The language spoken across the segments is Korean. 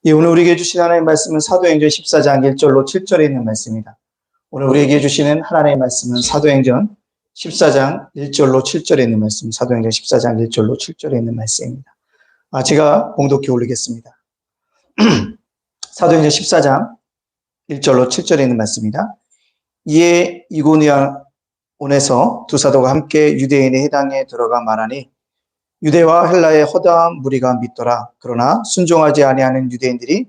예, 오늘 우리에게 주신 하나님의 말씀은 사도행전 14장 1절로 7절에 있는 말씀입니다. 오늘 우리에게 주시는 하나님의 말씀은 사도행전 14장 1절로 7절에 있는 말씀, 사도행전 14장 1절로 7절에 있는 말씀입니다. 제가 봉독해 올리겠습니다. 사도행전 14장 1절로 7절에 있는 말씀입니다. 이에 이고니온에서 두 사도가 함께 유대인의 회당에 들어가 말하니 유대와 헬라의 허다한 무리가 믿더라. 그러나 순종하지 아니하는 유대인들이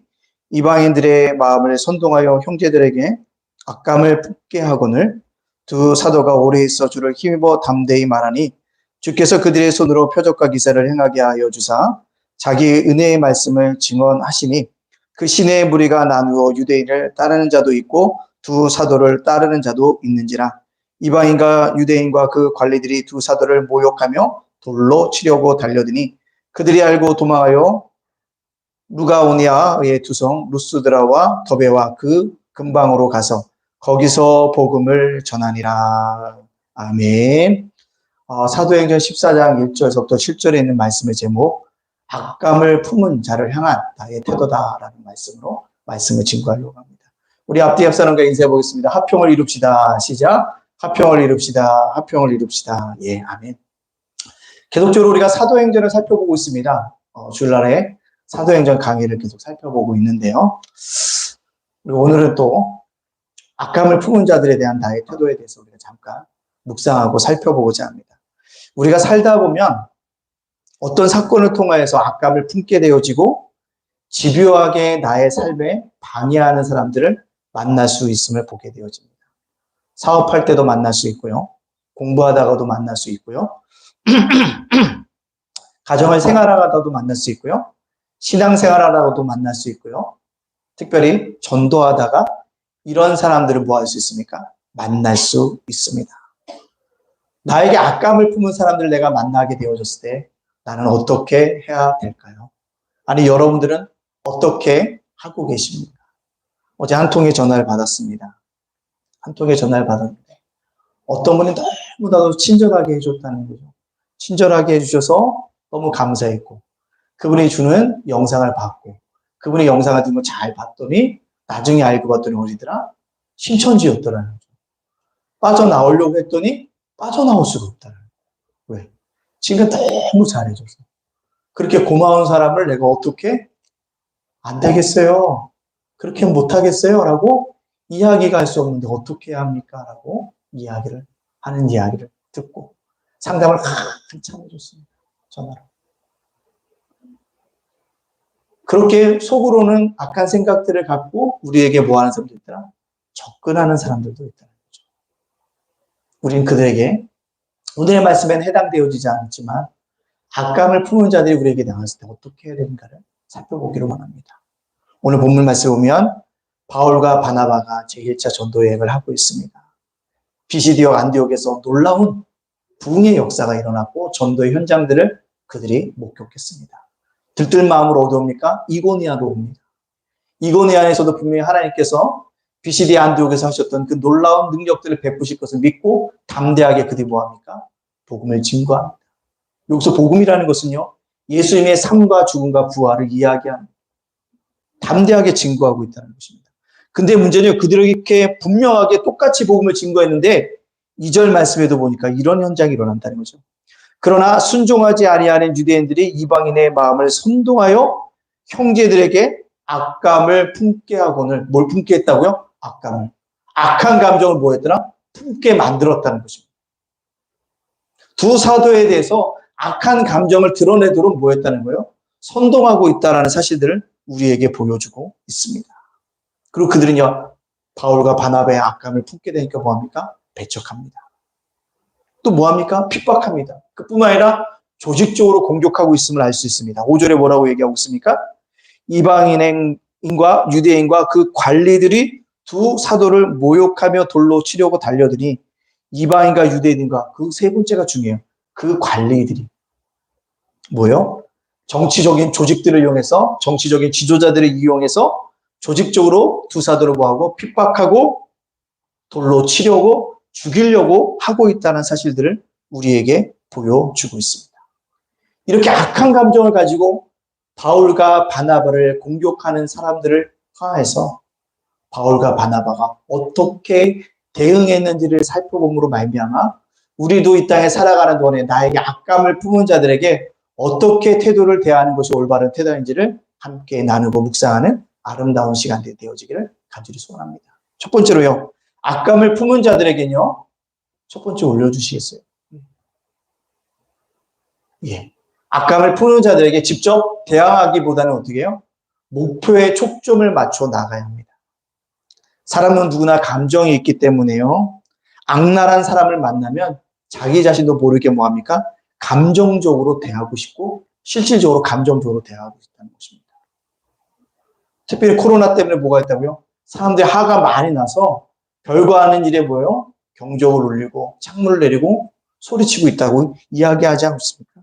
이방인들의 마음을 선동하여 형제들에게 악감을 품게 하거늘 두 사도가 오래 있어 주를 힘입어 담대히 말하니 주께서 그들의 손으로 표적과 기사를 행하게 하여 주사 자기의 은혜의 말씀을 증언하시니 그 시내의 무리가 나누어 유대인을 따르는 자도 있고 두 사도를 따르는 자도 있는지라. 이방인과 유대인과 그 관리들이 두 사도를 모욕하며 돌로 치려고 달려드니 그들이 알고 도망하여 루가오니아의 두성 루스드라와 더베와 그 근방으로 가서 거기서 복음을 전하니라. 아멘. 사도행전 14장 1절부터 7절에 있는 말씀의 제목, 악감을 품은 자를 향한 나의 태도다라는 말씀으로 말씀을 증거하려고 합니다. 우리 앞뒤 옆사람과 인사해 보겠습니다. 화평을 이룹시다. 시작. 화평을 이룹시다. 화평을 이룹시다. 예, 아멘. 계속적으로 우리가 사도행전을 살펴보고 있습니다. 주일날에 사도행전 강의를 계속 살펴보고 있는데요. 그리고 오늘은 또 악감을 품은 자들에 대한 나의 태도에 대해서 우리가 잠깐 묵상하고 살펴보고자 합니다. 우리가 살다 보면 어떤 사건을 통하여서 악감을 품게 되어지고 집요하게 나의 삶에 방해하는 사람들을 만날 수 있음을 보게 되어집니다. 사업할 때도 만날 수 있고요. 공부하다가도 만날 수 있고요. 가정을 생활하다가도 만날 수 있고요. 신앙생활하다가도 만날 수 있고요. 특별히 전도하다가 이런 사람들을 뭐 할 수 있습니까? 만날 수 있습니다. 나에게 악감을 품은 사람들을 내가 만나게 되어졌을 때 나는 어떻게 해야 될까요? 아니, 여러분들은 어떻게 하고 계십니까? 어제 한 통의 전화를 받았습니다. 한 통의 전화를 받았는데 어떤 분이 너무나도 친절하게 해줬다는 거죠. 친절하게 해주셔서 너무 감사했고, 그분이 주는 영상을 봤고, 그분이 영상을 듣는 거 잘 봤더니 나중에 알고 봤더니 어디더라? 신천지였더라는 거죠. 빠져나오려고 했더니 빠져나올 수가 없다는 거예요. 왜? 지금 너무 잘해줘서. 그렇게 고마운 사람을 내가 어떻게 안 되겠어요? 그렇게 못하겠어요? 라고 이야기가 할 수 없는데 어떻게 해야 합니까? 라고 하는 이야기를 듣고 상담을 한참 해줬습니다. 전화로. 그렇게 속으로는 악한 생각들을 갖고 우리에게 뭐 하는 사람도 있더라? 접근하는 사람들도 있다는 거죠. 우리는 그들에게 오늘의 말씀에는 해당되어지지 않지만 악감을 품은 자들이 우리에게 나왔을 때 어떻게 해야 되는가를 살펴보기로 원합니다. 오늘 본문 말씀 보면 바울과 바나바가 제1차 전도 여행을 하고 있습니다. 비시디오 안디옥에서 놀라운 부흥의 역사가 일어났고 전도의 현장들을 그들이 목격했습니다. 들뜰 마음으로 어디 옵니까? 이고니아로 옵니다. 이고니아에서도 분명히 하나님께서 비시디 안디옥에서 하셨던 그 놀라운 능력들을 베푸실 것을 믿고 담대하게 그들이 뭐합니까? 복음을 증거합니다. 여기서 복음이라는 것은요, 예수님의 삶과 죽음과 부활을 이야기합니다. 담대하게 증거하고 있다는 것입니다. 근데 문제는 그들이 이렇게 분명하게 똑같이 복음을 증거했는데 2절 말씀에도 보니까 이런 현장이 일어난다는 거죠. 그러나 순종하지 아니하는 유대인들이 이방인의 마음을 선동하여 형제들에게 악감을 품게 하거늘. 뭘 품게 했다고요? 악감을. 악한 감정을 뭐 했더라? 품게 만들었다는 것입니다. 두 사도에 대해서 악한 감정을 드러내도록 뭐 했다는 거예요? 선동하고 있다는 사실들을 우리에게 보여주고 있습니다. 그리고 그들은요, 바울과 바나바의 악감을 품게 되니까 뭐합니까? 배척합니다. 또 뭐합니까? 핍박합니다. 그뿐만 아니라 조직적으로 공격하고 있음을 알 수 있습니다. 5절에 뭐라고 얘기하고 있습니까? 이방인과 유대인과 그 관리들이 두 사도를 모욕하며 돌로 치려고 달려드니 이방인과 유대인과 그 세 번째가 중요해요. 그 관리들이 뭐요? 정치적인 조직들을 이용해서 정치적인 지도자들을 이용해서 조직적으로 두 사도를 뭐하고 핍박하고 돌로 치려고 죽이려고 하고 있다는 사실들을 우리에게 보여주고 있습니다. 이렇게 악한 감정을 가지고 바울과 바나바를 공격하는 사람들을 향해서 바울과 바나바가 어떻게 대응했는지를 살펴봄으로 말미암아 우리도 이 땅에 살아가는 동안에 나에게 악감을 품은 자들에게 어떻게 태도를 대하는 것이 올바른 태도인지를 함께 나누고 묵상하는 아름다운 시간들이 되어지기를 간절히 소원합니다. 첫 번째로요. 악감을 품은 자들에게는요. 첫 번째 올려주시겠어요? 예. 악감을 품은 자들에게 직접 대항하기보다는 어떻게 해요? 목표에 초점을 맞춰 나가야 합니다. 사람은 누구나 감정이 있기 때문에요. 악랄한 사람을 만나면 자기 자신도 모르게 뭐합니까? 감정적으로 대하고 싶고 실질적으로 감정적으로 대하고 싶다는 것입니다. 특별히 코로나 때문에 뭐가 있다고요? 사람들이 화가 많이 나서 별거하는 일에 뭐예요? 경적을 울리고 창문을 내리고 소리치고 있다고 이야기하지 않습니까?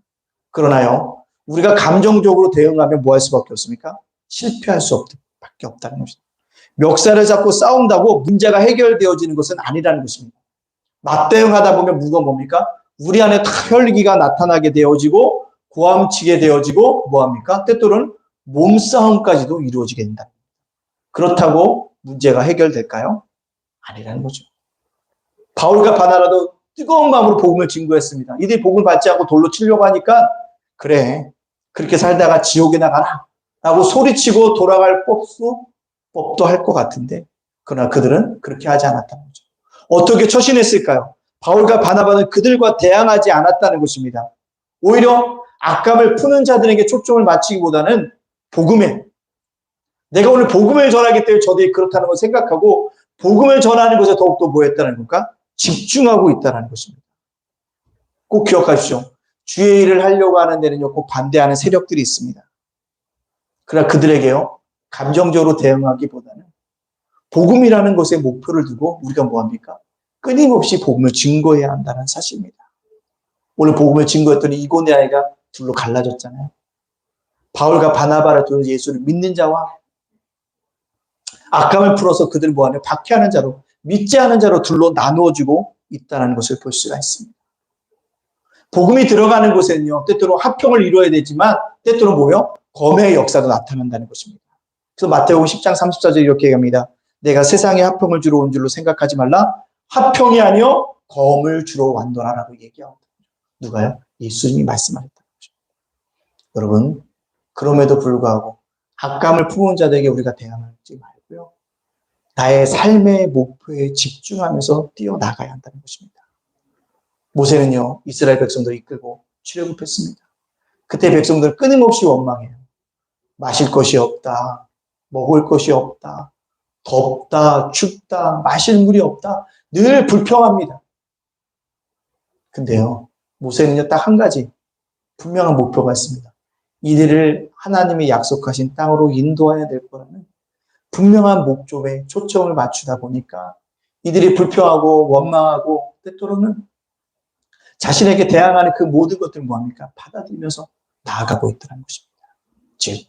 그러나요, 우리가 감정적으로 대응하면 뭐 할 수밖에 없습니까? 실패할 수밖에 없다는 것입니다. 멱살을 잡고 싸운다고 문제가 해결되어지는 것은 아니라는 것입니다. 맞대응하다 보면 뭐가 뭡니까? 우리 안에 혈기가 나타나게 되어지고 고함치게 되어지고 뭐합니까? 때때로는 몸싸움까지도 이루어지게 된다. 그렇다고 문제가 해결될까요? 아니라는 거죠. 바울과 바나바도 뜨거운 마음으로 복음을 증거했습니다. 이들이 복음을 받지 않고 돌로 치려고 하니까 그래, 그렇게 살다가 지옥에 나가라 라고 소리치고 돌아갈 법도 할 것 같은데 그러나 그들은 그렇게 하지 않았다는 거죠. 어떻게 처신했을까요? 바울과 바나바는 그들과 대항하지 않았다는 것입니다. 오히려 악감을 푸는 자들에게 초점을 맞추기보다는 복음에, 내가 오늘 복음을 전하기 때문에 저들이 그렇다는 걸 생각하고 복음을 전하는 것에 더욱더 뭐 했다는 건가? 집중하고 있다는 것입니다. 꼭 기억하십시오. 주의 일을 하려고 하는 데는요, 꼭 반대하는 세력들이 있습니다. 그러나 그들에게요, 감정적으로 대응하기보다는 복음이라는 것에 목표를 두고 우리가 뭐합니까? 끊임없이 복음을 증거해야 한다는 사실입니다. 오늘 복음을 증거했더니 이고니아가 둘로 갈라졌잖아요. 바울과 바나바를 통해 예수를 믿는 자와 악감을 풀어서 그들 뭐하냐? 박해하는 자로, 믿지 않은 자로 둘로 나누어지고 있다는 것을 볼 수가 있습니다. 복음이 들어가는 곳에는요, 때때로 합평을 이루어야 되지만 때때로 뭐요? 검의 역사도 나타난다는 것입니다. 그래서 마태복음 10장 34절 이렇게 얘기합니다. 내가 세상에 합평을 주러 온 줄로 생각하지 말라. 합평이 아니요 검을 주러 왔노라라고 얘기합니다. 누가요? 예수님이 말씀하셨다는 거죠. 여러분, 그럼에도 불구하고 악감을 품은 자들에게 우리가 대항하지 말고요. 나의 삶의 목표에 집중하면서 뛰어나가야 한다는 것입니다. 모세는요, 이스라엘 백성들을 이끌고 출애굽했습니다. 그때 백성들은 끊임없이 원망해요. 마실 것이 없다. 먹을 것이 없다. 덥다. 춥다. 마실 물이 없다. 늘 불평합니다. 근데요, 모세는요, 딱 한 가지 분명한 목표가 있습니다. 이들을 하나님이 약속하신 땅으로 인도해야 될 거라는 분명한 목적에 초점을 맞추다 보니까 이들이 불평하고 원망하고 때때로는 자신에게 대항하는 그 모든 것들을 뭐합니까? 받아들이면서 나아가고 있다는 것입니다. 즉,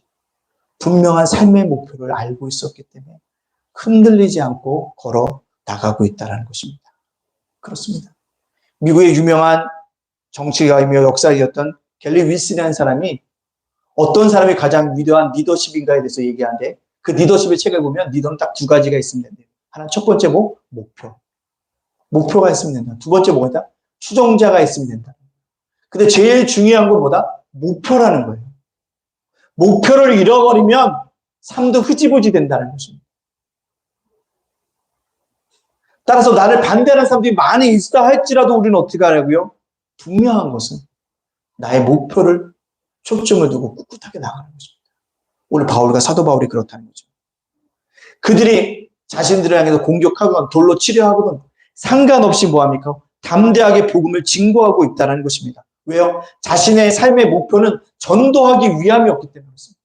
분명한 삶의 목표를 알고 있었기 때문에 흔들리지 않고 걸어 나가고 있다는 것입니다. 그렇습니다. 미국의 유명한 정치가이며 역사이었던 갤리 윌슨이라는 사람이 어떤 사람이 가장 위대한 리더십인가에 대해서 얘기하는데 그 리더십의 책을 보면 리더는 딱 두 가지가 있으면 된대요. 하나, 첫 번째 목표. 목표가 있으면 된다. 두 번째 뭐다? 추종자가 있으면 된다. 근데 제일 중요한 건 뭐다? 목표라는 거예요. 목표를 잃어버리면 삶도 흐지부지 된다는 것입니다. 따라서 나를 반대하는 사람들이 많이 있다 할지라도 우리는 어떻게 하라고요? 분명한 것은 나의 목표를 초점을 두고 꿋꿋하게 나가는 것입니다. 오늘 바울과 사도 바울이 그렇다는 거죠. 그들이 자신들을 향해서 공격하거나 돌로 치려 하거든 상관없이 뭐합니까? 담대하게 복음을 증거하고 있다는 것입니다. 왜요? 자신의 삶의 목표는 전도하기 위함이었기 때문에 그렇습니다.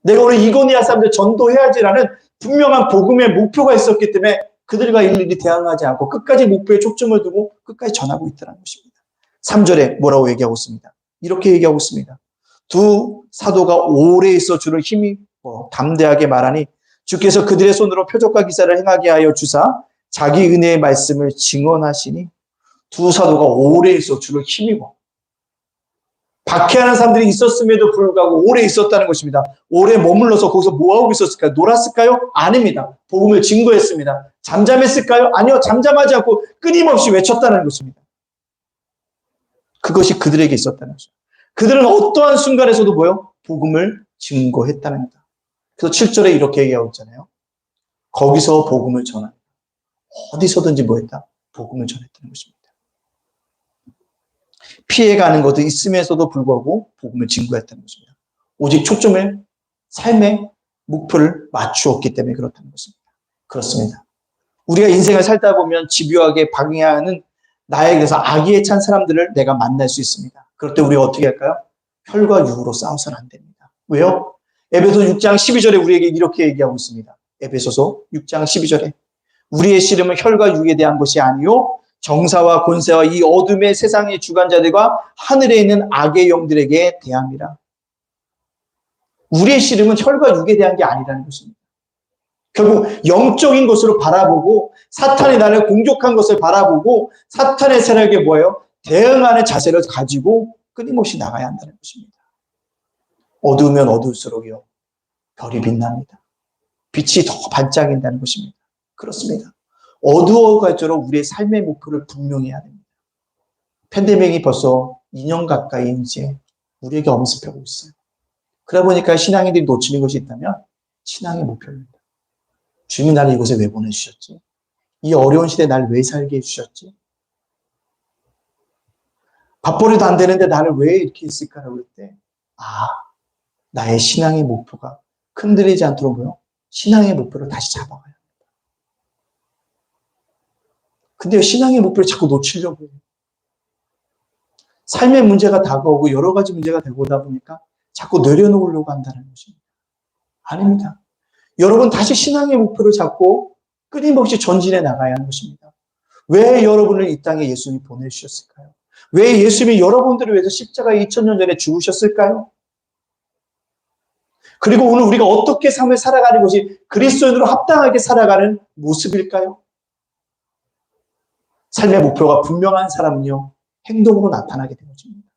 내가 오늘 이고니아 사람들 전도해야지라는 분명한 복음의 목표가 있었기 때문에 그들과 일일이 대항하지 않고 끝까지 목표에 초점을 두고 끝까지 전하고 있다는 것입니다. 3절에 뭐라고 얘기하고 있습니다. 이렇게 얘기하고 있습니다. 두 사도가 오래 있어 주를 힘입어 담대하게 말하니 주께서 그들의 손으로 표적과 기사를 행하게 하여 주사 자기 은혜의 말씀을 증언하시니 두 사도가 오래 있어 주를 힘입어. 박해하는 사람들이 있었음에도 불구하고 오래 있었다는 것입니다. 오래 머물러서 거기서 뭐하고 있었을까요? 놀았을까요? 아닙니다. 복음을 증거했습니다. 잠잠했을까요? 아니요. 잠잠하지 않고 끊임없이 외쳤다는 것입니다. 그것이 그들에게 있었다는 것입니다. 그들은 어떠한 순간에서도 뭐요? 복음을 증거했다는 거다. 그래서 7절에 이렇게 얘기하고 있잖아요. 거기서 복음을 전한다. 어디서든지 뭐했다? 복음을 전했다는 것입니다. 피해가는 것도 있으면서도 불구하고 복음을 증거했다는 것입니다. 오직 초점을 삶의 목표를 맞추었기 때문에 그렇다는 것입니다. 그렇습니다. 우리가 인생을 살다 보면 집요하게 방해하는 나에게서 악의에 찬 사람들을 내가 만날 수 있습니다. 그럴 때 우리가 어떻게 할까요? 혈과 육으로 싸워서는 안 됩니다. 왜요? 에베소 6장 12절에 우리에게 이렇게 얘기하고 있습니다. 에베소서 6장 12절에 우리의 씨름은 혈과 육에 대한 것이 아니요 정사와 권세와 이 어둠의 세상의 주관자들과 하늘에 있는 악의 영들에게 대함이라. 우리의 씨름은 혈과 육에 대한 게 아니라는 것입니다. 결국 영적인 것으로 바라보고 사탄이 나를 공격한 것을 바라보고 사탄의 세력에 뭐예요? 대응하는 자세를 가지고 끊임없이 나가야 한다는 것입니다. 어두우면 어두울수록요 별이 빛납니다. 빛이 더 반짝인다는 것입니다. 그렇습니다. 어두워갈수록 우리의 삶의 목표를 분명히 해야 됩니다. 팬데믹이 벌써 2년 가까이 이제 우리에게 엄습하고 있어요. 그러다 보니까 신앙인들이 놓치는 것이 있다면 신앙의 목표입니다. 주님이 나를 이곳에 왜 보내주셨지? 이 어려운 시대에 나를 왜 살게 해주셨지? 밥벌이도 안 되는데 나를 왜 이렇게 했을까라고 할 때, 나의 신앙의 목표가 흔들리지 않도록 뭐요? 신앙의 목표를 다시 잡아가야 합니다. 근데 신앙의 목표를 자꾸 놓치려고 해요. 삶의 문제가 다가오고 여러 가지 문제가 되고다 보니까 자꾸 내려놓으려고 한다는 것입니다. 아닙니다. 여러분 다시 신앙의 목표를 잡고 끊임없이 전진해 나가야 하는 것입니다. 왜 여러분을 이 땅에 예수님이 보내주셨을까요? 왜 예수님이 여러분들을 위해서 십자가에 2000년 전에 죽으셨을까요? 그리고 오늘 우리가 어떻게 삶을 살아가는 것이 그리스도인으로 합당하게 살아가는 모습일까요? 삶의 목표가 분명한 사람은요, 행동으로 나타나게 되어집니다.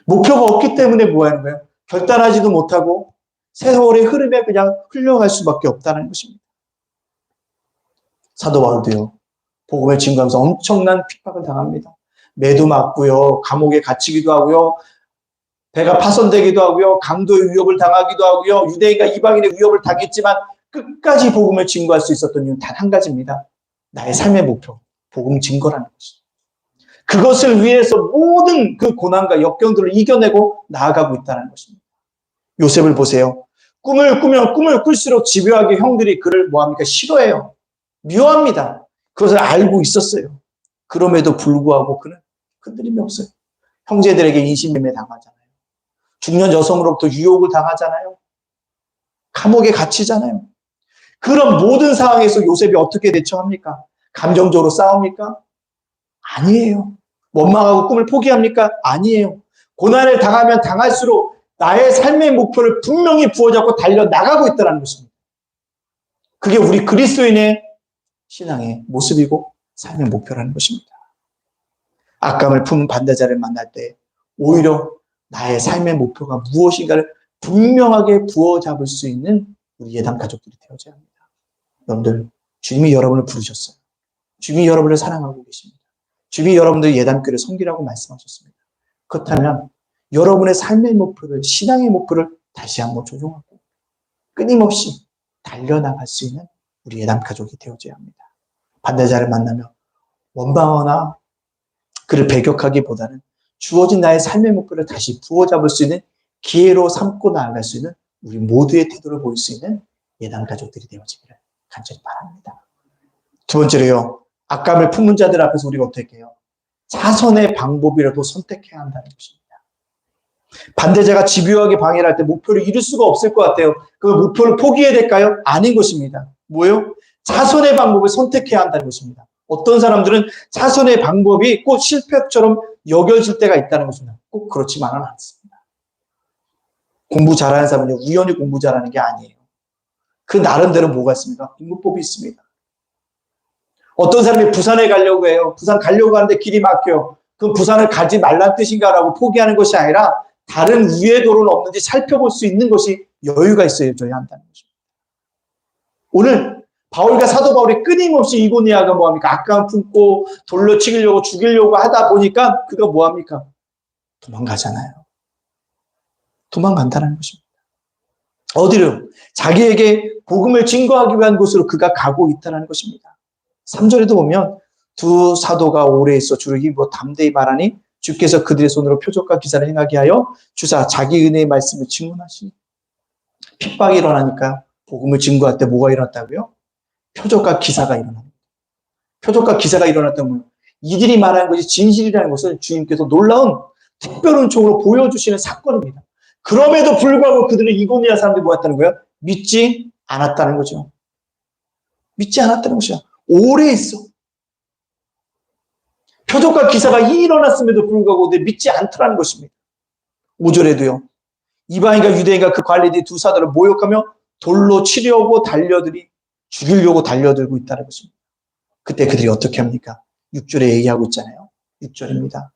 목표가 없기 때문에 뭐 하는 거예요? 결단하지도 못하고 세월의 흐름에 그냥 흘러갈 수밖에 없다는 것입니다. 사도 바울도요, 복음을 증거하면서 엄청난 핍박을 당합니다. 매도 맞고요, 감옥에 갇히기도 하고요, 배가 파손되기도 하고요, 강도의 위협을 당하기도 하고요, 유대인과 이방인의 위협을 당했지만 끝까지 복음을 증거할 수 있었던 이유는 단 한 가지입니다. 나의 삶의 목표, 복음 증거라는 것이죠. 그것을 위해서 모든 그 고난과 역경들을 이겨내고 나아가고 있다는 것입니다. 요셉을 보세요. 꿈을 꾸면 꿈을 꿀수록 집요하게 형들이 그를 뭐합니까? 싫어해요. 미워합니다. 그것을 알고 있었어요. 그럼에도 불구하고 그는 흔들림이 없어요. 형제들에게 인신매매 당하잖아요. 중년 여성으로부터 유혹을 당하잖아요. 감옥에 갇히잖아요. 그런 모든 상황에서 요셉이 어떻게 대처합니까? 감정적으로 싸웁니까? 아니에요. 원망하고 꿈을 포기합니까? 아니에요. 고난을 당하면 당할수록 나의 삶의 목표를 분명히 부어잡고 달려나가고 있다는 것입니다. 그게 우리 그리스도인의 신앙의 모습이고 삶의 목표라는 것입니다. 악감을 품은 반대자를 만날 때 오히려 나의 삶의 목표가 무엇인가를 분명하게 부어잡을 수 있는 우리 예담 가족들이 되어져야 합니다. 여러분들, 주님이 여러분을 부르셨어요. 주님이 여러분을 사랑하고 계십니다. 주님이 여러분들 예담교를 섬기라고 말씀하셨습니다. 그렇다면 여러분의 삶의 목표를, 신앙의 목표를 다시 한번 조정하고 끊임없이 달려나갈 수 있는 우리 예담 가족이 되어져야 합니다. 반대자를 만나며 원망하거나 그를 배격하기보다는 주어진 나의 삶의 목표를 다시 부어잡을 수 있는 기회로 삼고 나아갈 수 있는 우리 모두의 태도를 보일 수 있는 예담 가족들이 되어지기를 간절히 바랍니다. 두 번째로요, 악감을 품은 자들 앞에서 우리가 어떻게 해요? 자선의 방법이라도 선택해야 한다는 것입니다. 반대자가 집요하게 방해를 할 때 목표를 이룰 수가 없을 것 같아요. 그 목표를 포기해야 될까요? 아닌 것입니다. 뭐예요? 자선의 방법을 선택해야 한다는 것입니다. 어떤 사람들은 자선의 방법이 꼭 실패처럼 여겨질 때가 있다는 것입니다. 꼭 그렇지만은 않습니다. 공부 잘하는 사람은요, 우연히 공부 잘하는 게 아니에요. 그 나름대로 뭐가 있습니까? 공부법이 있습니다. 어떤 사람이 부산에 가려고 해요. 부산 가려고 하는데 길이 막혀요. 그 부산을 가지 말란 뜻인가라고 포기하는 것이 아니라 다른 우회 도로는 없는지 살펴볼 수 있는 것이 여유가 있어줘야 한다는 거죠. 오늘 바울과 사도 바울이 끊임없이 이고니아가 뭐합니까? 악감 품고 돌로 치려고 죽이려고 하다 보니까 그가 뭐합니까? 도망가잖아요. 도망간다는 것입니다. 어디로? 자기에게 복음을 증거하기 위한 곳으로 그가 가고 있다는 것입니다. 3절에도 보면 두 사도가 오래 있어 주를 힘입어 담대히 말하니 주께서 그들의 손으로 표적과 기사를 행하게 하여 주사 자기 은혜의 말씀을 증언하시니 핍박이 일어나니까 복음을 증거할 때 뭐가 일어났다고요? 표적과 기사가 일어납니다. 표적과 기사가 일어났다면 이들이 말하는 것이 진실이라는 것을 주님께서 놀라운 특별한 쪽으로 보여주시는 사건입니다. 그럼에도 불구하고 그들은 이고니아 사람들이 뭐였다는 거예요? 믿지 않았다는 거죠. 믿지 않았다는 것이야. 오래 있어. 표적과 기사가 일어났음에도 불구하고 믿지 않더라는 것입니다. 5절에도요. 이방인과 유대인과 그 관리들이 두 사도를 모욕하며 돌로 치려고 죽이려고 달려들고 있다는 것입니다. 그때 그들이 어떻게 합니까? 6절에 얘기하고 있잖아요. 6절입니다.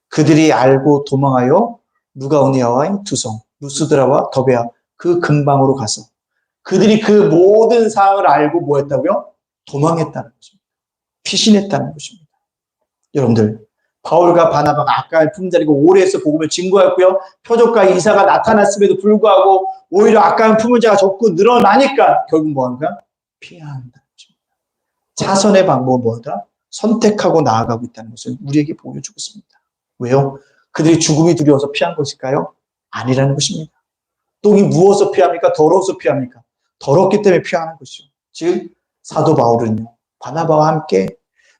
그들이 알고 도망하여 루가오니아와 두성, 루스드라와 더베아 그 근방으로 가서 그들이 그 모든 사항을 알고 뭐 했다고요? 도망했다는 것입니다. 피신했다는 것입니다. 여러분들, 바울과 바나바가 악가의 품자리고 오래해서 복음을 증거했고요. 표적과 이사가 나타났음에도 불구하고 오히려 악가의 품은 자가 적고 늘어나니까 결국 뭐하는가? 피해야 한다는 것입니다. 자선의 방법은 뭐더라? 선택하고 나아가고 있다는 것을 우리에게 보여주고 있습니다. 왜요? 그들이 죽음이 두려워서 피한 것일까요? 아니라는 것입니다. 똥이 무엇을 피합니까? 더러워서 피합니까? 더럽기 때문에 피하는 것이죠. 즉 사도 바울은요. 바나바와 함께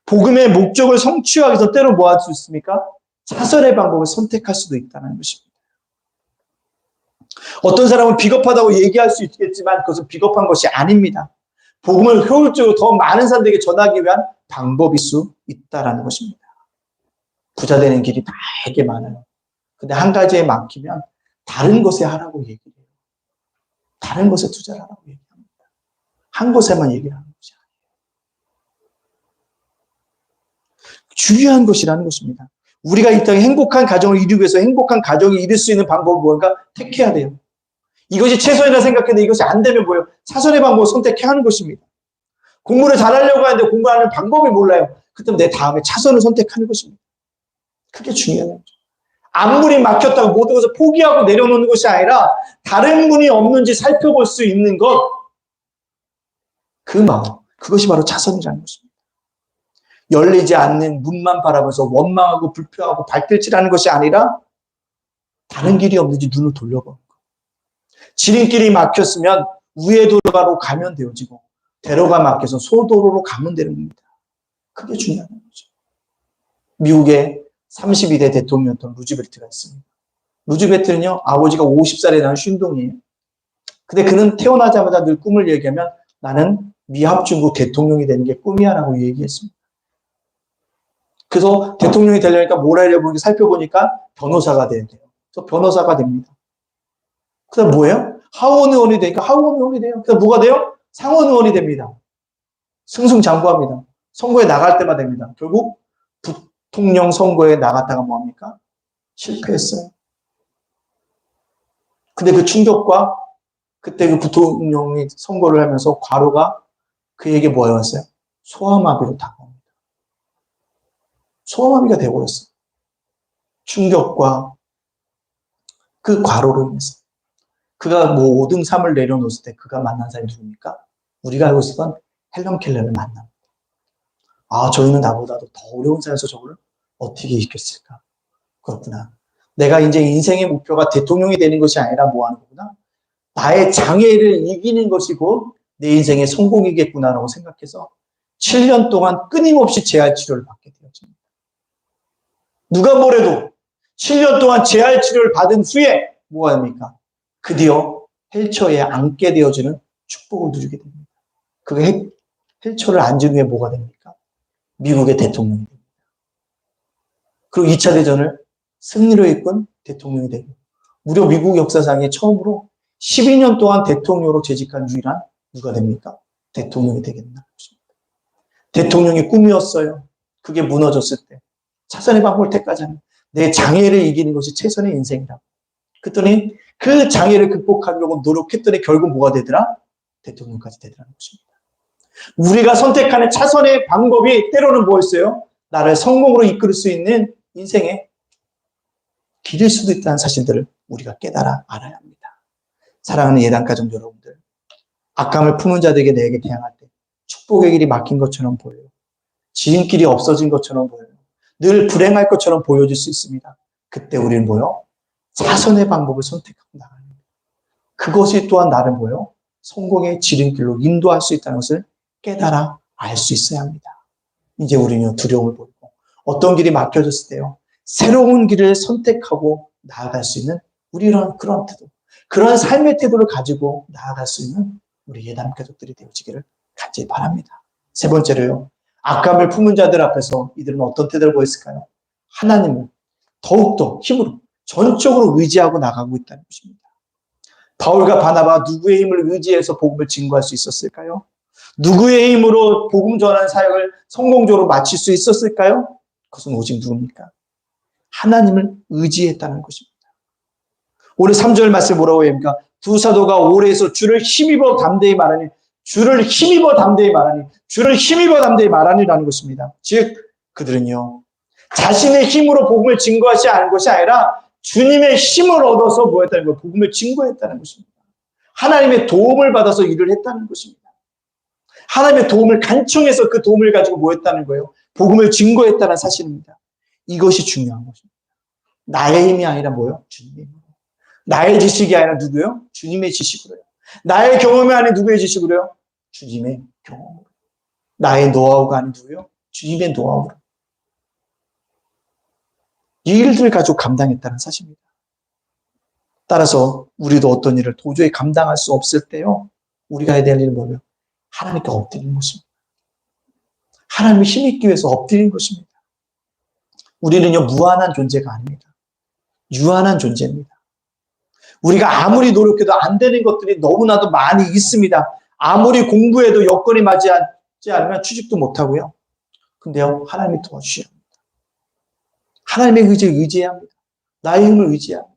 복음의 목적을 성취하기 위해서 때로 뭐 할 수 있습니까? 자선의 방법을 선택할 수도 있다는 것입니다. 어떤 사람은 비겁하다고 얘기할 수 있겠지만 그것은 비겁한 것이 아닙니다. 복음을 효율적으로 더 많은 사람들에게 전하기 위한 방법일 수 있다는 것입니다. 부자 되는 길이 되게 많아요. 근데 한 가지에 막히면 다른 것에 하라고 얘기를 해요. 다른 것에 투자를 하라고 얘기합니다. 한 곳에만 얘기를 하는 것이 아니에요. 중요한 것이라는 것입니다. 우리가 이 땅에 행복한 가정을 이루기 위해서 행복한 가정이 이룰 수 있는 방법은 뭔가 택해야 돼요. 이것이 최선이라 생각했는데 이것이 안 되면 뭐예요? 차선의 방법을 선택해야 하는 것입니다. 공부를 잘하려고 하는데 공부하는 방법을 몰라요. 그때 내 다음에 차선을 선택하는 것입니다. 그게 중요한 거죠. 앞문이 막혔다고 모든 것을 포기하고 내려놓는 것이 아니라 다른 문이 없는지 살펴볼 수 있는 것, 그 마음, 그것이 바로 차선이라는 것입니다. 열리지 않는 문만 바라보면서 원망하고 불평하고 발길질하는 것이 아니라 다른 길이 없는지 눈을 돌려보는 것. 지름길이 막혔으면 우회 도로로 가면 되어지고 대로가 막혀서 소도로로 가면 되는 겁니다. 그게 중요한 거죠. 미국의 32대 대통령이었던 루즈벨트가 있습니다. 루즈벨트는요, 아버지가 50살에 난 쉰둥이에요. 근데 그는 태어나자마자 늘 꿈을 얘기하면 나는 미합중국 대통령이 되는 게 꿈이야 라고 얘기했습니다. 그래서 대통령이 되려니까 뭘 하려고 살펴보니까 변호사가 돼야 돼요. 그래서 변호사가 됩니다. 그 다음 뭐예요? 하원 의원이 되니까 하원 의원이 돼요. 그 다음 뭐가 돼요? 상원 의원이 됩니다. 승승장구합니다. 선거에 나갈 때만 됩니다. 결국 부통령 선거에 나갔다가 뭐합니까? 실패했어요. 근데 그 충격과 그때 그 부통령이 선거를 하면서 과로가 그에게 뭐였어요? 소아마비로 다가옵니다. 소아마비가 되어버렸어요. 충격과 그 과로로 인해서. 그가 모든 삶을 내려놓았을 때 그가 만난 사람이 누굽니까? 우리가 알고 있었던 헬런 켈러를 만납니다. 아, 저희는 나보다도 더 어려운 삶에서 저걸 어떻게 이겼을까? 그렇구나. 내가 이제 인생의 목표가 대통령이 되는 것이 아니라 뭐 하는 거구나? 나의 장애를 이기는 것이 곧 내 인생의 성공이겠구나라고 생각해서 7년 동안 끊임없이 재활 치료를 받게 되었습니다. 누가 뭐래도 7년 동안 재활 치료를 받은 후에 뭐 합니까? 드디어 헬처에 앉게 되어지는 축복을 누리게 됩니다. 그게 헬처를 앉은 후에 뭐가 됩니까? 미국의 대통령이 됩니다. 그리고 2차 대전을 승리로 이끈 대통령이 되고 무려 미국 역사상에 처음으로 12년 동안 대통령으로 재직한 유일한 누가 됩니까? 대통령이 되겠나. 대통령이 꿈이었어요. 그게 무너졌을 때 차선의 방법을 택하잖아요. 내 장애를 이기는 것이 최선의 인생이라고. 그랬더니 그 장애를 극복하려고 노력했더니 결국 뭐가 되더라? 대통령까지 되더라는 것입니다. 우리가 선택하는 차선의 방법이 때로는 뭐였어요? 나를 성공으로 이끌 수 있는 인생의 길일 수도 있다는 사실들을 우리가 깨달아 알아야 합니다. 사랑하는 예단가족 여러분들, 악감을 품은 자들에게 내게 대항할 때 축복의 길이 막힌 것처럼 보여요. 지름길이 없어진 것처럼 보여요. 늘 불행할 것처럼 보여질 수 있습니다. 그때 우리는 뭐요? 차선의 방법을 선택하고 나가는 거예요. 그것이 또한 나를 뭐요? 성공의 지름길로 인도할 수 있다는 것을 깨달아 알 수 있어야 합니다. 이제 우리는 두려움을 버리고 어떤 길이 막혀졌을 때요, 새로운 길을 선택하고 나아갈 수 있는 우리는 그런 태도, 그런 삶의 태도를 가지고 나아갈 수 있는 우리 예담 가족들이 되어지기를 간절히 바랍니다. 세 번째로요, 악감을 품은 자들 앞에서 이들은 어떤 태도를 보였을까요? 하나님을 더욱더 힘으로 전적으로 의지하고 나가고 있다는 것입니다. 바울과 바나바 누구의 힘을 의지해서 복음을 증거할 수 있었을까요? 누구의 힘으로 복음 전하는 사역을 성공적으로 마칠 수 있었을까요? 그것은 오직 누굽니까? 하나님을 의지했다는 것입니다. 오늘 3절 말씀 뭐라고 합니까? 두 사도가 오래에서 주를 힘입어 담대히 말하니, 주를 힘입어 담대히 말하니, 주를 힘입어 담대히 말하니라는 것입니다. 즉 그들은요, 자신의 힘으로 복음을 증거하지 않은 것이 아니라 주님의 힘을 얻어서 뭐했다는 거예요? 복음을 증거했다는 것입니다. 하나님의 도움을 받아서 일을 했다는 것입니다. 하나님의 도움을 간청해서 그 도움을 가지고 뭐했다는 거예요? 복음을 증거했다는 사실입니다. 이것이 중요한 것입니다. 나의 힘이 아니라 뭐예요? 주님의 힘. 나의 지식이 아니라 누구요? 주님의 지식으로요. 나의 경험이 아닌 누구의 지식으로요? 주님의 경험으로. 나의 노하우가 아닌 누구요? 주님의 노하우로. 이 일들을 가지고 감당했다는 사실입니다. 따라서 우리도 어떤 일을 도저히 감당할 수 없을 때요, 우리가 해야 될 일은 뭐예요? 하나님께 엎드리는 것입니다. 하나님의 힘있기 위해서 엎드리는 것입니다. 우리는요, 무한한 존재가 아닙니다. 유한한 존재입니다. 우리가 아무리 노력해도 안 되는 것들이 너무나도 많이 있습니다. 아무리 공부해도 여건이 맞지 않으면 취직도 못하고요. 근데요, 하나님이 도와주셔야 합니다. 하나님의 의지를 의지해야 합니다. 나의 힘을 의지해야 합니다.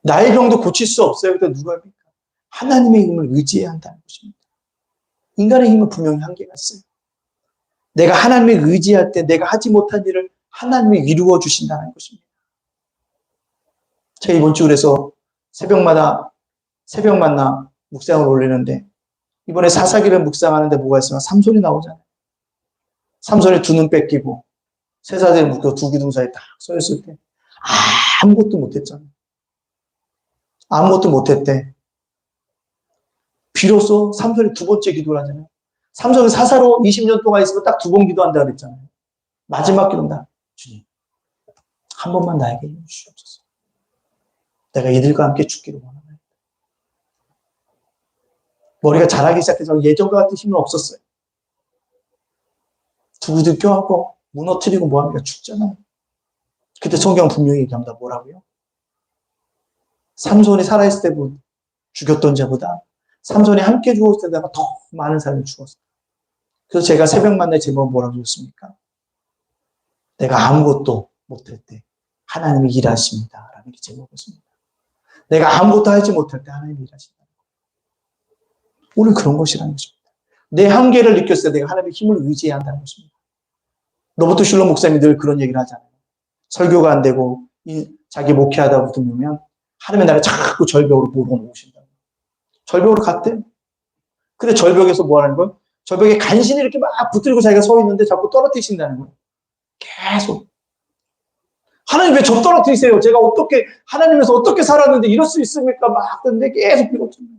나의 병도 고칠 수 없어요. 그때 누가 합니까? 하나님의 힘을 의지해야 한다는 것입니다. 인간의 힘은 분명히 한계가 있어요. 내가 하나님을 의지할 때 내가 하지 못한 일을 하나님이 이루어 주신다는 것입니다. 제가 이번 주 그래서 새벽 만나 묵상을 올리는데, 이번에 사사기를 묵상하는데 뭐가 있으면 삼손이 나오잖아요. 삼손이 두 눈 뺏기고 쇠사슬에 묶여 두 기둥 사이에 딱 서 있을 때 아무것도 못했잖아요. 아무것도 못했대. 비로소 삼손이 두 번째 기도를 하잖아요. 삼손은 사사로 20년 동안 있으면 딱 두 번 기도한다 그랬잖아요. 마지막 기도다. 주님, 한 번만 나에게 힘을 주시옵소서. 내가 이들과 함께 죽기를 원합니다. 머리가 자라기 시작해서 예전과 같은 힘은 없었어요. 두구두 껴안고 무너뜨리고 뭐합니까? 죽잖아요. 그때 성경 분명히 얘기합니다. 뭐라고요? 삼손이 살아있을 때 죽였던 자보다 삼손이 함께 죽었을 때가 더 많은 사람이 죽었어요. 그래서 제가 새벽 만날 제목은 뭐라고 줬습니까? 내가 아무것도 못할 때 하나님이 일하십니다. 라는 게 제목이었습니다. 내가 아무것도 하지 못할 때 하나님이 일하신다. 오늘 그런 것이라는 것입니다. 내 한계를 느꼈을 때 내가 하나님의 힘을 의지해야 한다는 것입니다. 로버트 슐러 목사님이 늘 그런 얘기를 하잖아요. 설교가 안 되고 자기 목회하다 보면 하나님의 나를 자꾸 절벽으로 몰아놓으신다. 절벽으로 갔대. 근데 절벽에서 뭐 하는 거예요? 절벽에 간신히 이렇게 막 붙들고 자기가 서 있는데 자꾸 떨어뜨리신다는 거예요. 계속. 하나님 왜 저 떨어뜨리세요? 제가 하나님에서 어떻게 살았는데 이럴 수 있습니까? 막 근데 계속 빌었잖아요.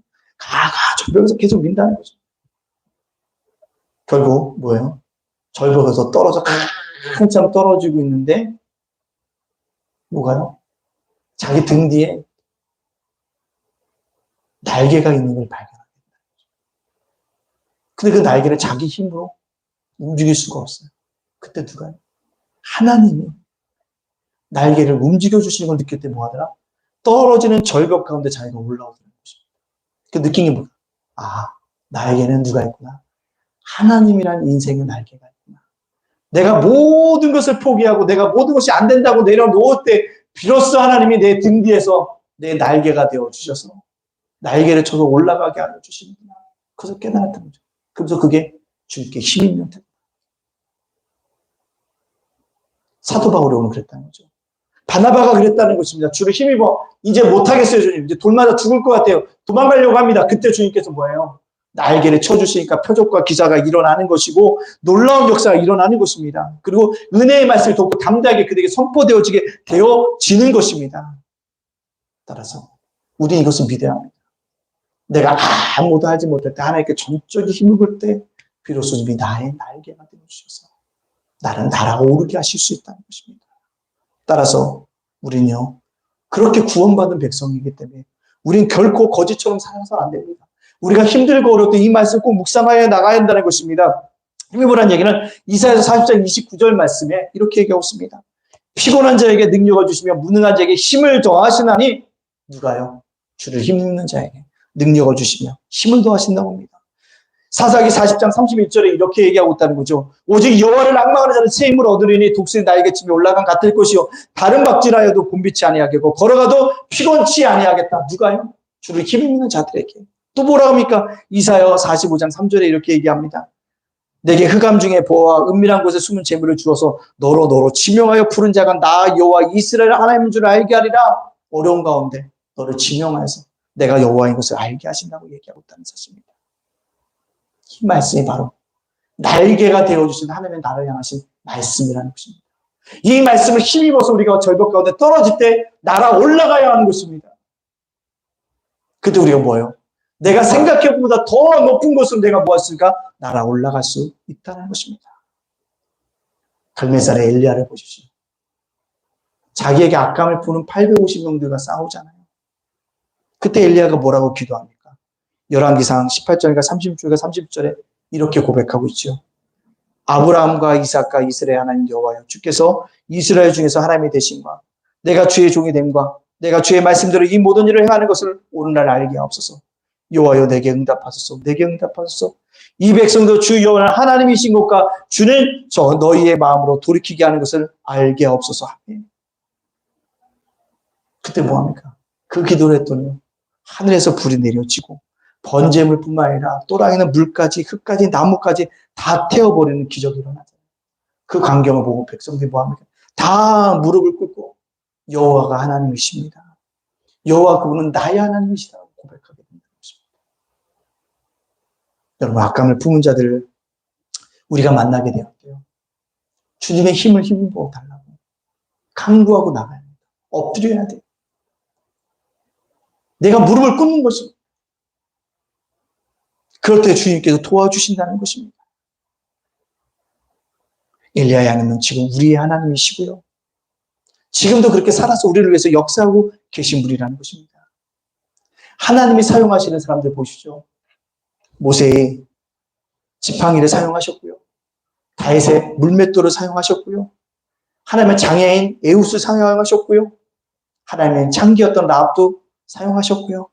절벽에서 계속 민다는 거죠. 결국 뭐예요? 절벽에서 떨어져 한참 떨어지고 있는데 뭐가요? 자기 등 뒤에 날개가 있는 걸 발견합니다. 근데 그 날개를 자기 힘으로 움직일 수가 없어요. 그때 누가요? 하나님이 날개를 움직여주시는 걸 느낄 때 뭐 하더라? 떨어지는 절벽 가운데 자기가 올라오더라는 것입니다. 그 느낀 게 뭐야? 나에게는 누가 있구나? 하나님이란 인생의 날개가 있구나. 내가 모든 것을 포기하고 내가 모든 것이 안 된다고 내려놓을 때 비로소 하나님이 내 등 뒤에서 내 날개가 되어주셔서 날개를 쳐서 올라가게 하여 주시는구나. 그래서 깨달았던 거죠. 그래서 그게 주님께 힘이 있는 데. 사도 바울이 오늘 그랬다는 거죠. 바나바가 그랬다는 것입니다. 주를 힘입어. 이제 못하겠어요, 주님. 이제 돌 맞아 죽을 것 같아요. 도망가려고 합니다. 그때 주님께서 뭐예요? 날개를 쳐주시니까 표적과 기사가 일어나는 것이고 놀라운 역사가 일어나는 것입니다. 그리고 은혜의 말씀을 돕고 담대하게 그들에게 선포되어지게 되어지는 것입니다. 따라서 우리는 이것을 믿어야 합니다. 내가 아무도 하지 못할 때 하나님께 전적인 힘을 볼 때 비로소 주님이 나의 날개가 되어주셔서 나를 날아오르게 하실 수 있다는 것입니다. 따라서 우리는요, 그렇게 구원받은 백성이기 때문에 우리는 결코 거지처럼 살아서는 안 됩니다. 우리가 힘들고 어려울 때 이 말씀 꼭 묵상하여 나가야 한다는 것입니다. 힘입으라는 얘기는 이사야서 40장 29절 말씀에 이렇게 얘기하고 있습니다. 피곤한 자에게 능력을 주시며 무능한 자에게 힘을 더하시나니 누가요? 주를 힘입는 자에게 능력을 주시며 힘을 더하신다고 합니다. 사사기 40장 31절에 이렇게 얘기하고 있다는 거죠. 오직 여호와를 앙망하는 자는 새 힘을 얻으리니 독수리 날개치며 올라간 같을 것이요 다른 박질하여도 곤비치 아니하겠고 걸어가도 피곤치 아니하겠다. 누가요? 주를 힘입는 자들에게. 또 뭐라 합니까? 이사야 45장 3절에 이렇게 얘기합니다. 내게 흑암 중에 보아와 은밀한 곳에 숨은 재물을 주어서 너로 지명하여 부른 자가 나 여호와 이스라엘 하나님인 줄 알게 하리라. 어려운 가운데 너를 지명하여서 내가 여호와인 것을 알게 하신다고 얘기하고 있다는 사실입니다. 이 말씀이 바로 날개가 되어주신 하나님의 나를 향하신 말씀이라는 것입니다. 이 말씀을 힘입어서 우리가 절벽 가운데 떨어질 때 날아 올라가야 하는 것입니다. 그때 우리가 뭐예요? 내가 생각해보다 더 높은 곳으로 내가 뭐였을까? 날아 올라갈 수 있다는 것입니다. 갈멜산의 엘리야를 보십시오. 자기에게 악감을 부는 850명들과 싸우잖아요. 그때 엘리야가 뭐라고 기도합니까? 열왕기상 18절과 30절과 30절에 이렇게 고백하고 있죠. 아브라함과 이삭과 이스라엘 하나님 여호와여, 주께서 이스라엘 중에서 하나님이 되신과 내가 주의 종이 됨과 내가 주의 말씀대로 이 모든 일을 행하는 것을 오늘날 알게 하옵소서. 여호와여, 내게 응답하소서. 내게 응답하소서. 이 백성도 주 여호와 하나님이신 것과 주는 저 너희의 마음으로 돌이키게 하는 것을 알게 하옵소서. 그때 뭐합니까? 그 기도를 했더니 하늘에서 불이 내려지고 번제물뿐만 아니라 또랑이는 물까지 흙까지 나무까지 다 태워버리는 기적이 일어나잖아요. 그 광경을 보고 백성들이 뭐합니까? 다 무릎을 꿇고 여호와가 하나님이십니다. 여호와 그분은 나의 하나님이시다고 고백하게 된다는 것입니다. 여러분, 악감을 품은 자들을 우리가 만나게 되었대요. 주님의 힘을 힘입어 달라고 강구하고 나가야 합니다. 엎드려야 돼요. 내가 무릎을 꿇는 것입니다. 그럴 때 주님께서 도와주신다는 것입니다. 엘리야의 하나님은 지금 우리의 하나님이시고요. 지금도 그렇게 살아서 우리를 위해서 역사하고 계신 분이라는 것입니다. 하나님이 사용하시는 사람들 보시죠. 모세의 지팡이를 사용하셨고요. 다윗의 물맷돌을 사용하셨고요. 하나님의 장애인 에웃을 사용하셨고요. 하나님의 창기였던 라합도 사용하셨고요.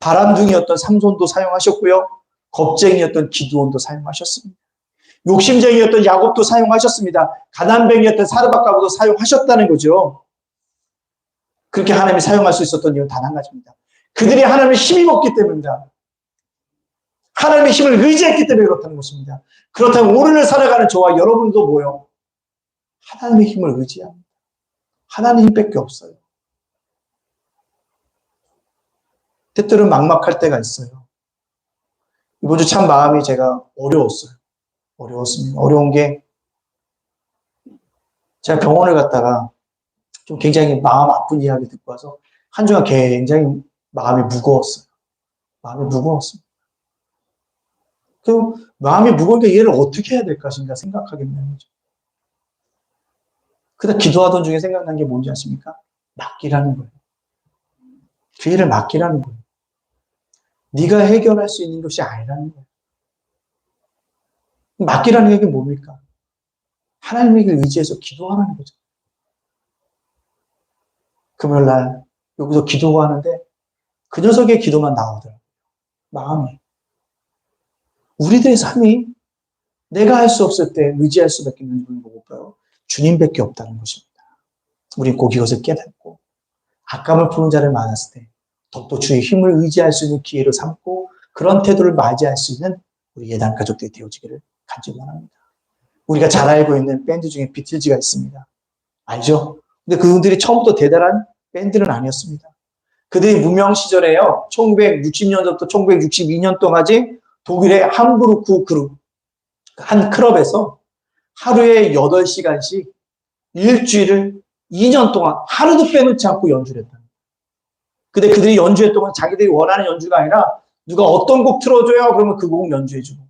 바람둥이였던 삼손도 사용하셨고요. 겁쟁이였던 기드온도 사용하셨습니다. 욕심쟁이였던 야곱도 사용하셨습니다. 가난뱅이였던 사르밧가보도 사용하셨다는 거죠. 그렇게 하나님이 사용할 수 있었던 이유는 단 한 가지입니다. 그들이 하나님의 힘이 없기 때문입니다. 하나님의 힘을 의지했기 때문에 그렇다는 것입니다. 그렇다면 오늘을 살아가는 저와 여러분도 뭐요? 하나님의 힘을 의지합니다. 하나님 힘밖에 없어요. 때때로 막막할 때가 있어요. 이번 주 참 마음이 제가 어려웠습니다. 어려운 게 제가 병원을 갔다가 좀 굉장히 마음 아픈 이야기 듣고 와서 한 주간 굉장히 마음이 무거웠어요. 그 마음이 무거운데 얘를 어떻게 해야 될까 생각하게 되는 거죠. 그러다 기도하던 중에 생각난 게 뭔지 아십니까? 맡기라는 거예요. 그 일을 맡기라는 거예요. 네가 해결할 수 있는 것이 아니라는 거예요. 맡기라는 얘기는 뭡니까? 하나님에게 의지해서 기도하라는 거죠. 금요일날 여기서 기도하는데 그 녀석의 기도만 나오더라고요. 마음이. 우리들의 삶이 내가 할 수 없을 때 의지할 수밖에 없는 분이 누굴까요? 주님밖에 없다는 것입니다. 우리 꼭 이것을 깨닫고 악감을 푸는 자를 만났을 때 더욱더 주의 힘을 의지할 수 있는 기회로 삼고 그런 태도를 맞이할 수 있는 우리 예단 가족들이 되어지기를 간절히 원합니다. 우리가 잘 알고 있는 밴드 중에 비틀즈가 있습니다. 알죠? 근데 그분들이 처음부터 대단한 밴드는 아니었습니다. 그들이 무명 시절에요. 1960년부터 1962년 동안까지 독일의 함부르크 그룹 한 클럽에서 하루에 8시간씩 일주일을 2년 동안 하루도 빼놓지 않고 연주를 했다. 근데 그들이 연주했던 건 자기들이 원하는 연주가 아니라 누가 어떤 곡 틀어줘요? 그러면 그 곡 연주해주고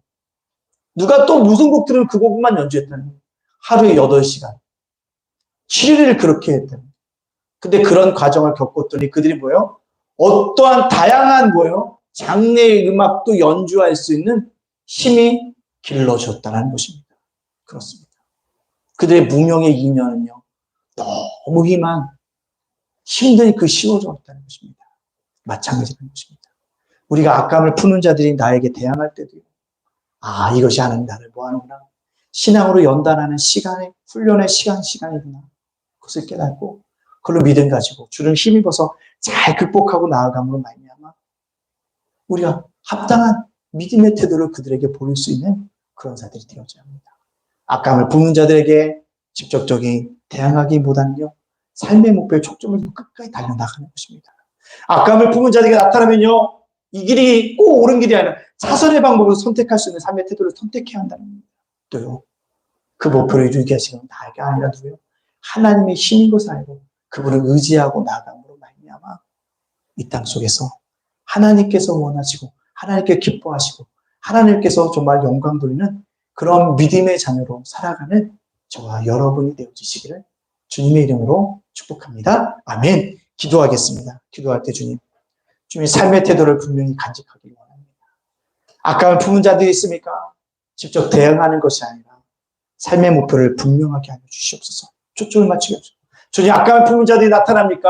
누가 또 무슨 곡 틀으면 그 곡만 연주했다는 거예요. 하루에 8시간 7일을 그렇게 했다는 거예요. 근데 그런 과정을 겪었더니 그들이 뭐예요? 어떠한 다양한 뭐예요? 장르의 음악도 연주할 수 있는 힘이 길러졌다는 것입니다. 그렇습니다. 그들의 무명의 2년은요. 너무 힘든 그 씌워졌다는 것입니다. 마찬가지라는 것입니다. 우리가 악감을 푸는 자들이 나에게 대항할 때도요. 아, 이것이 하나님 나를 뭐하는구나. 신앙으로 연단하는 시간의 훈련의 시간이구나. 그것을 깨닫고 그걸로 믿음 가지고 주를 힘입어서 잘 극복하고 나아감으로 말미암아 우리가 합당한 믿음의 태도를 그들에게 보일 수 있는 그런 자들이 되어져야 합니다. 악감을 푸는 자들에게 직접적인 대항하기보다는요. 삶의 목표에 초점을 두고 끝까지 달려나가는 것입니다. 악감을 품은 자들에게 나타나면요. 이 길이 꼭 옳은 길이 아니라 자선의 방법으로 선택할 수 있는 삶의 태도를 선택해야 한다는 겁니다. 또요. 그 목표를 이루게 하시는 나가 아니라 누구요? 하나님의 힘인 것을 알고 그분을 의지하고 나아감으로 말미암아 이 땅 속에서 하나님께서 원하시고 하나님께 기뻐하시고 하나님께서 정말 영광 돌리는 그런 믿음의 자녀로 살아가는 저와 여러분이 되어주시기를 주님의 이름으로 축복합니다. 아멘. 기도하겠습니다. 기도할 때 주님의 삶의 태도를 분명히 간직하기를 원합니다. 악감을 품은 자들이 있습니까? 직접 대응하는 것이 아니라 삶의 목표를 분명하게 하여 주시옵소서. 초점을 맞추게 하소서. 주님, 악감을 품은 자들이 나타납니까?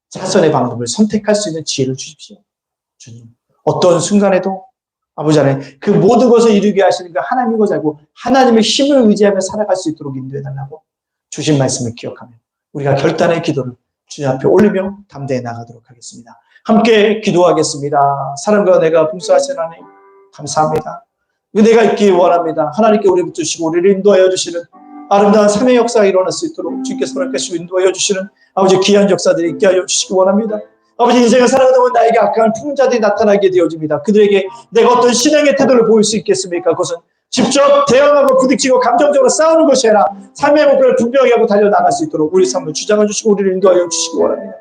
자선의 방법을 선택할 수 있는 지혜를 주십시오. 주님, 어떤 순간에도 아버지 하나님, 그 모든 것을 이루게 하시는 그 하나님인 것을 알고 하나님의 힘을 의지하며 살아갈 수 있도록 인도해달라고 주신 말씀을 기억하며 우리가 결단의 기도를 주님 앞에 올리며 담대해 나가도록 하겠습니다. 함께 기도하겠습니다. 사랑과 내가 봉사하시는 하나님 감사합니다. 은혜가 있기 원합니다. 하나님께 우리 붙드시고 우리를 인도하여 주시는 아름다운 삶의 역사가 일어날 수 있도록 주께서 허락하시고 인도하여 주시는 아버지 귀한 역사들이 있게 하여 주시기 원합니다. 아버지 인생을 살아가다 보면 나에게 악한 품은 자들이 나타나게 되어집니다. 그들에게 내가 어떤 신앙의 태도를 보일 수 있겠습니까? 그것은 직접 대응하고 부딪히고 감정적으로 싸우는 것이 아니라 삶의 목표를 분명히 하고 달려나갈 수 있도록 우리 삶을 주장해 주시고 우리를 인도하여 주시기 원합니다.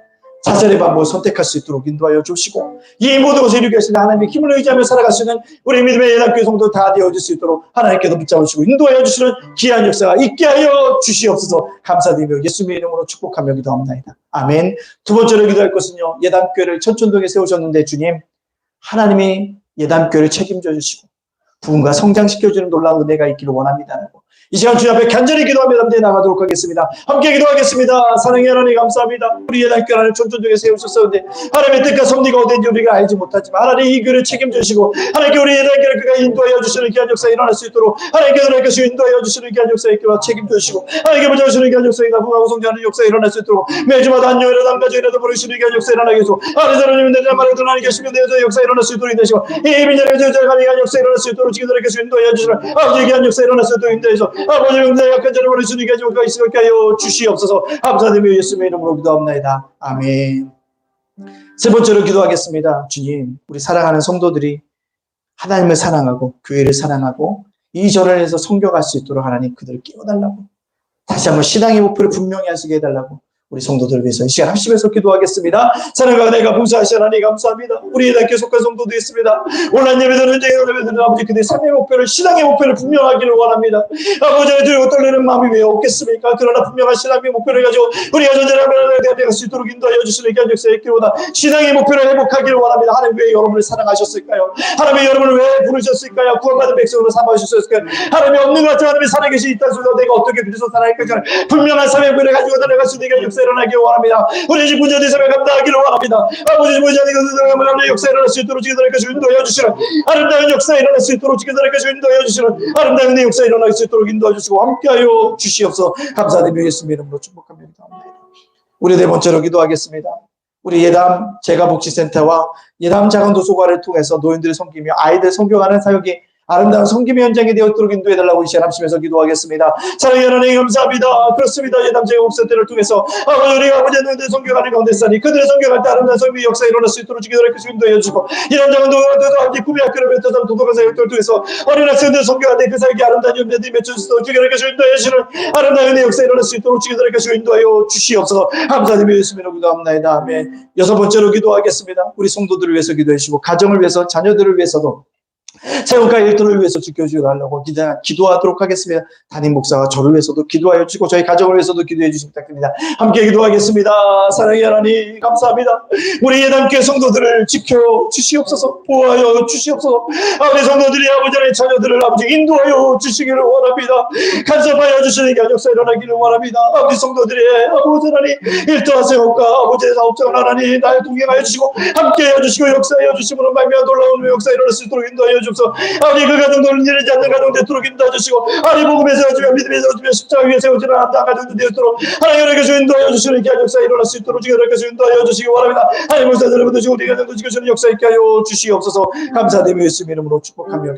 자잘의 방법을 선택할 수 있도록 인도하여 주시고 이 모든 것을 이루게 하시는 하나님의 힘을 의지하며 살아갈 수 있는 우리 믿음의 예단교회 성도 다 되어질 수 있도록 하나님께서 붙잡으시고 인도하여 주시는 귀한 역사가 있게 하여 주시옵소서. 감사드리며 예수님의 이름으로 축복하며 기도합니다. 아멘. 두 번째로 기도할 것은요. 예단교회를 천촌동에 세우셨는데 주님 하나님이 예단교회를 책임져 주시고 부흥과 성장시켜주는 놀라운 은혜가 있기를 원합니다. 이 시간 주님 앞에 간절히 기도하며 담대해 나가도록 하겠습니다. 함께 기도하겠습니다. 사랑의 하나님 감사합니다. 우리 예단교회 하나님 천촌동에 세우셨었는데 하나님의 뜻과 섭리가 어딘지 우리가 알지 못하지만 하나님 이 교회를 책임져 주시고 하나님께 우리 예단교회를 그가 인도하여 주시는 귀한 역사 일어날 수 있도록 하나님께서 인도하여 주시는 귀한 역사 있기와 책임져 주시고 하나님께 붙잡으시는 귀한 역사가 부흥하고 성장하는 역사 일어날 수 있도록 매주마다 한 요일에 한 가지라도 부르시는 귀한 역사 일어나게 해서 하나님 내 자만에도 하나님 계시면 내 역사 일어날 수 있도록 인도하시고 이 민족의 저절감이 귀한 역사 일어날 수 있도록 지금들에게서 인도하여 주시는 아버지의 귀한 역사 일어날 수 있도록 인도해서 아버지 은혜의 약한 자를 버리시는 귀한 역사가 있게 하여 주시옵소서. 감사드리며 예수님의 이름으로 기도합니다. 아멘. 세 번째로 기도하겠습니다. 주님, 우리 사랑하는 성도들이 하나님을 사랑하고 교회를 사랑하고 이 절을 해서 섬겨갈 수 있도록 하나님 그들을 깨워달라고 다시 한번 신앙의 목표를 분명히 하시게 해달라고 우리 성도들을 위해서 이 시간 합심해서 기도하겠습니다. 사랑과 내가 봉사하시는 하나님 감사합니다. 우리 예단교회 속한 성도도 있습니다. 온라인 예배드는 예배드는 아버지 그들의 삶의 목표를 신앙의 목표를 분명하기를 원합니다. 아버지의 들고 떨리는 마음이 왜 없겠습니까? 그러나 분명한 신앙의 목표를 가지고 우리가 전쟁을 내갈 수 있도록 인도하여 주시는 귀한 역사에 있기보다 신앙의 목표를 회복하기를 원합니다. 하나님 왜 여러분을 사랑하셨을까요? 하나님 여러분을 왜 부르셨을까요? 구원받은 백성으로 삼아주셨을까요? 하나님이 없는 것 같은 하나님이 살아계신 이 땅 속에서 내가 어떻게 그래서 살아갈까? 분명한 삶의 목표를 가지고 살아갈 수 있는 역사 일어나기를 원합니다. 우리 집 문제된 삶을 감당하기를 원합니다. 아버지 문제된 것을 하나님의 역사 일어날 수 있도록 주기도록 하시고 인도하여 주시는 아름다운 역사 일어날 수 있도록 주기도록 하시고 인도하여 주시는 아름다운 역사 일어날 수 있도록 인도하여 주시고 함께하여 주시옵소서. 감사드리며 예수님 이름으로 축복합니다. 우리 네 번째로 기도하겠습니다. 우리 예담 재가복지센터와 예담 작은도서관을 통해서 노인들을 섬기며 아이들 섬겨가는 사역이 아름다운 섬김의 현장이 되었도록 인도해달라고 이 시간 합심해서 기도하겠습니다. 사랑하는 하나님 감사합니다. 그렇습니다. 예담 재가복지센터를 통해서 우리가 아버지 노인들 섬겨가는 가운데 있으니 그들을 섬겨갈 때 아름다운 섬김의 역사가 일어날 수 있도록 주기도록 하시고 인도해 주시고 예담 작은도서관에서 아버지 꿈의 학교를 뱉어서 도덕한 사역들을 통해서 어린 학생들 섬겨갈 때 그 사역이 아름다운 연배들이 맺혀질 수 있도록 주기도록 하시고 인도해 주시는 아름다운 역사가 일어날 수 있도록 주기도록 하시고 인도하여 주시옵소서. 감사드리며 예수님으로 기도합니다. 아멘. 여섯 번째로 기도하겠습니다. 우리 성도들을 위해서 기도해 주시고 가정을 위해서 자녀들을 위해서도 세운과 일터를 위해서 지켜주달라고 기도하도록 하겠습니다. 담임 목사가 저를 위해서도 기도하여 주시고 저희 가정을 위해서도 기도해 주시기 부탁드립니다. 함께 기도하겠습니다. 사랑의 하나님 감사합니다. 우리 예담교회 성도들을 지켜주시옵소서. 보호하여 주시옵소서. 아버지 성도들이 아버지 하나님 자녀들을 아버지 인도하여 주시기를 원합니다. 간섭하여 주시는 게 역사 일어나기를 원합니다. 아버지 성도들의 아버지 하나님 일터와 세운과 아버지의 사업장을 하나님 나를 동행하여 주시고 함께하여 주시고 역사하여 주심으로 말미암아 놀라운 역사 일어날 수 있도록 인도하여 주옵소서. 아버지 그 가정들을 이르지 않는 가정 되도록 인도해 주시고 아버지 복음에 세워주며 믿음에 세워주며 십자가 위에 세워지는 아름다운 가정들 되도록 하나님의 교수 인도하여 주시는 귀한 역사 일어날 수 있도록 주기도록 교수 인도하여 주시기 원합니다. 하나님 목사들을 붙드시고 우리 가정도 지켜주는 역사 있게 하여 주시옵소서. 감사드리며 예수님 이름으로 축복하며